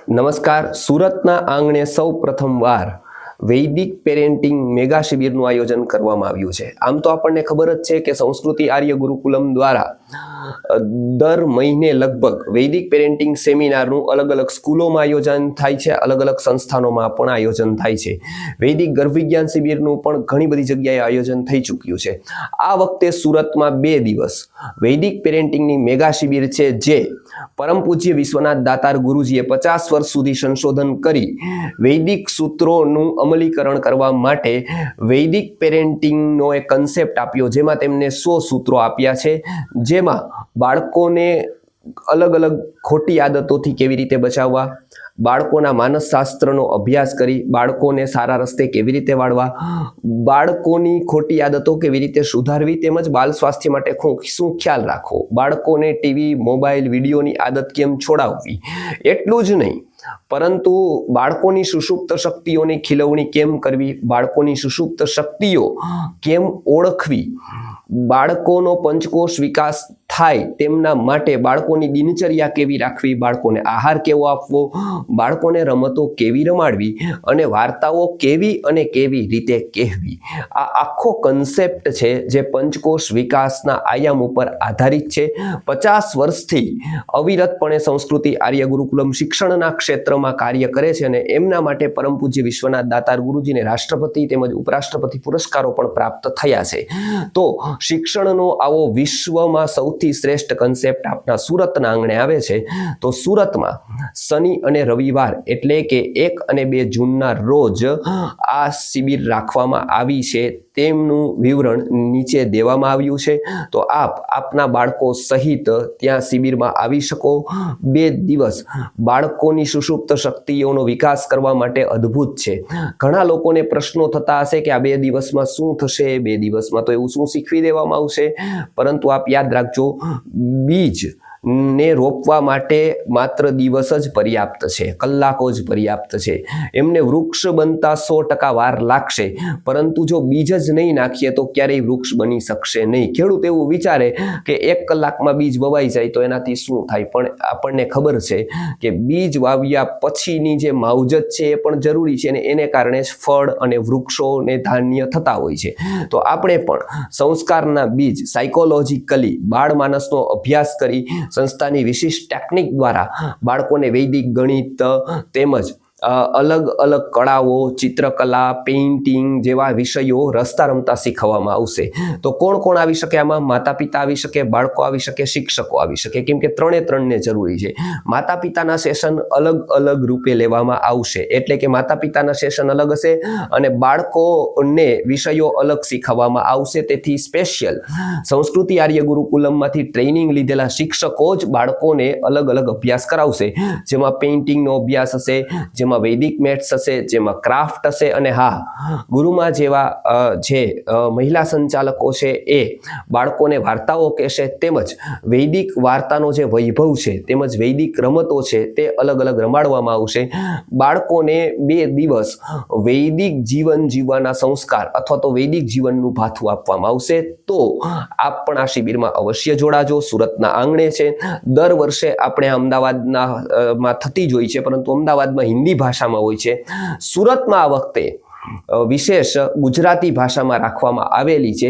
નમસ્કાર. સુરતના આંગણે સૌ પ્રથમવાર વૈદિક પેરેન્ટિંગ મેગા શિબિરનું આયોજન કરવામાં આવ્યું છે. આમ તો આપણને ખબર જ છે કે સંસ્કૃતિ આર્ય ગુરુકુલમ દ્વારા દર મહિને લગભગ વૈદિક પેરેન્ટિંગ સેમિનારનું અલગ અલગ સ્કૂલોમાં આયોજન થાય છે, અલગ અલગ સંસ્થાનોમાં પણ આયોજન થાય છે. વૈદિક ગર્ભ વિજ્ઞાન શિબિરનું પણ ઘણી બધી જગ્યાએ આયોજન થઈ ચૂક્યું છે. આ વખતે સુરતમાં 2 દિવસ વૈદિક પેરેન્ટિંગની મેગા શિબિર છે, જે પરમ પૂજ્ય વિશ્વનાથ દાતાર ગુરુજીએ 50 વર્ષ સુધી સંશોધન કરી વૈદિક સૂત્રોનું અમલીકરણ કરવા માટે વૈદિક પેરેન્ટિંગનો એક કન્સેપ્ટ આપ્યો, જેમાં તેમને 100 સૂત્રો આપ્યા છે, જેમાં બાળકોને અલગ અલગ ખોટી આદતોથી કેવી રીતે બચાવવા, બાળકોના માનસશાસ્ત્રનો અભ્યાસ કરી બાળકોને સારા રસ્તે કેવી રીતે વાળવા, બાળકોની ખોટી આદતો કેવી રીતે સુધારવી, તેમજ બાલ સ્વાસ્થ્ય માટે શું ખ્યાલ રાખવો, બાળકોને ટીવી, મોબાઈલ, વિડીયોની આદત કેમ છોડાવવી. એટલું જ નહીં, પરંતુ બાળકોની સુષુપ્ત શક્તિઓની ખીલવણી કેમ કરવી, બાળકોની સુષુપ્ત શક્તિઓ કેમ ઓળખવી, બાળકોનો પંચકોશ વિકાસ થાય તેમના માટે બાળકોની દિનચર્યા કેવી રાખવી, બાળકોને આહાર કેવો આપવો, બાળકોને રમતો કેવી રમાડવી અને વાર્તાઓ કેવી અને કેવી રીતે કહેવી. આ આખો કન્સેપ્ટ છે જે પંચકોશ વિકાસના આયામ ઉપર આધારિત છે. 50 વર્ષથી અવિરતપણે સંસ્કૃતિ આર્ય ગુરુકુલમ શિક્ષણના ક્ષેત્રમાં કાર્ય કરે છે અને એમના માટે પરમ પૂજ્ય વિશ્વનાથ દાતાર ગુરુજીને રાષ્ટ્રપતિ તેમજ ઉપરાષ્ટ્રપતિ પુરસ્કારો પણ પ્રાપ્ત થયા છે. તો શિક્ષણનો આવો વિશ્વમાં સૌથી શ્રેષ્ઠ કન્સેપ્ટ આપણા સુરતના આંગણે આવે છે. તો સુરતમાં શનિ અને રવિવાર એટલે કે 1 અને 2 જૂનના રોજ આ શિબિર રાખવામાં આવી છે. તેમનું વિવરણ નીચે દેવામાં આવ્યું છે. તો આપના બાળકો સહિત ત્યાં શિબિરમાં આવી શકો. 2 દિવસ બાળકોની સુષુપ્ત શક્તિઓનો વિકાસ કરવા માટે અદ્ભુત છે. ઘણા લોકોને પ્રશ્નો થતા હશે કે આ 2 દિવસમાં શું થશે, 2 દિવસમાં તો એવું શું શીખવી દેવામાં આવશે. પરંતુ આપ યાદ રાખજો, બીજ ને રોપવા માટે માત્ર દિવસ જ પર્યાપ્ત છે, કલાકો જ પર્યાપ્ત છે. એમને વૃક્ષ બનતા 100% વાર લાગશે, પરંતુ જો બીજ જ નહીં નાખીએ તો ક્યારેય વૃક્ષ બની શકશે નહીં. ખેડૂત એવું વિચારે કે 1 કલાકમાં બીજ વવાઈ જાય તો એનાથી શું થાય, પણ આપણને ખબર છે કે બીજ વાવ્યા પછીની જે માવજત છે એ પણ જરૂરી છે, અને એને કારણે જ ફળ અને વૃક્ષો ને ધાન્ય થતા હોય છે. તો આપણે પણ સંસ્કારના બીજ સાયકોલોજીકલી બાળ માનસનો અભ્યાસ કરી સંસ્થાની વિશિષ્ટ ટેકનિક દ્વારા બાળકોને વૈદિક ગણિત તેમજ અલગ અલગ કળાઓ, ચિત્રકલા, પેઇન્ટિંગ જેવા વિષયો રસ્તા રમતા શીખવવામાં આવશે. તો કોણ કોણ આવી શકે આમાં? માતા પિતા આવી શકે, બાળકો આવી શકે, શિક્ષકો આવી શકે, કેમ કે 3 જરૂરી છે. માતા પિતાના સેશન અલગ અલગ રૂપે લેવામાં આવશે, એટલે કે માતા પિતાના સેશન અલગ હશે અને બાળકોને વિષયો અલગ શીખવવામાં આવશે. તેથી સ્પેશિયલ સંસ્કૃતિ આર્ય ગુરુકુલમમાંથી ટ્રેનિંગ લીધેલા શિક્ષકો જ બાળકોને અલગ અલગ અભ્યાસ કરાવશે, જેમાં પેઇન્ટિંગનો અભ્યાસ હશે, જેમાં વૈદિક મેથ્સ હશે, જેમાં ક્રાફ્ટ હશે, અને હા, ગુરુમાં જેવા જે મહિલા સંચાલકો છે એ બાળકોને વાર્તાઓ કહેશે, તેમજ વૈદિક વાર્તાનો જે વૈભવ છે તેમજ વૈદિક રમતો છે તે અલગ અલગ રમાડવામાં આવશે. બાળકોને 2 દિવસ વૈદિક જીવન જીવવાના સંસ્કાર અથવા તો વૈદિક જીવનનું ભાથું આપવામાં આવશે. તો આપ પણ આ શિબિરમાં અવશ્ય જોડાજો. સુરતના આંગણે છે. દર વર્ષે આપણે અમદાવાદમાં થતી જ હોય છે, પરંતુ અમદાવાદમાં હિન્દી ભાષામાં હોય છે. સુરતમાં આ વખતે વિશેષ ગુજરાતી ભાષામાં રાખવામાં આવેલી છે,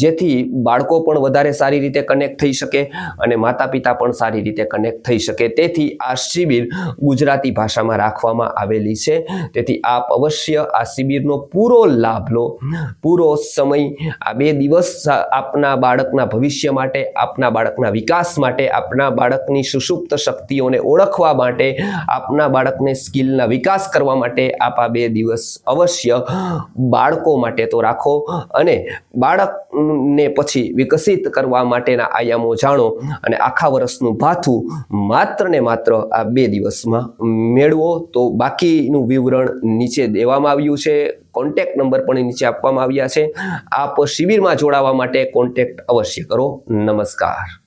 જેથી બાળકો પણ વધારે સારી રીતે કનેક્ટ થઈ શકે અને માતા પિતા પણ સારી રીતે કનેક્ટ થઈ શકે. તેથી આ શિબિર ગુજરાતી ભાષામાં રાખવામાં આવેલી છે. તેથી આપ અવશ્ય આ શિબિરનો પૂરો લાભ લો, પૂરો સમય. આ 2 દિવસ આપના બાળકના ભવિષ્ય માટે, આપના બાળકના વિકાસ માટે, આપના બાળકની સુષુપ્ત શક્તિઓને ઓળખવા માટે, આપના બાળકને સ્કિલના વિકાસ કરવા માટે આપ આ 2 દિવસ અવશ્ય બાળકો માટે તો રાખો, અને બાળકને પછી વિકસિત કરવા માટેના આયામો જાણો અને આખા વર્ષનું ભાથું માત્ર ને માત્ર આ 2 દિવસમાં મેળવો. તો બાકીનું વિવરણ નીચે દેવામાં આવ્યું છે. કોન્ટેક્ટ નંબર પણ નીચે આપવામાં આવ્યા છે. આપ શિબિરમાં જોડાવા માટે કોન્ટેક્ટ અવશ્ય કરો. નમસ્કાર.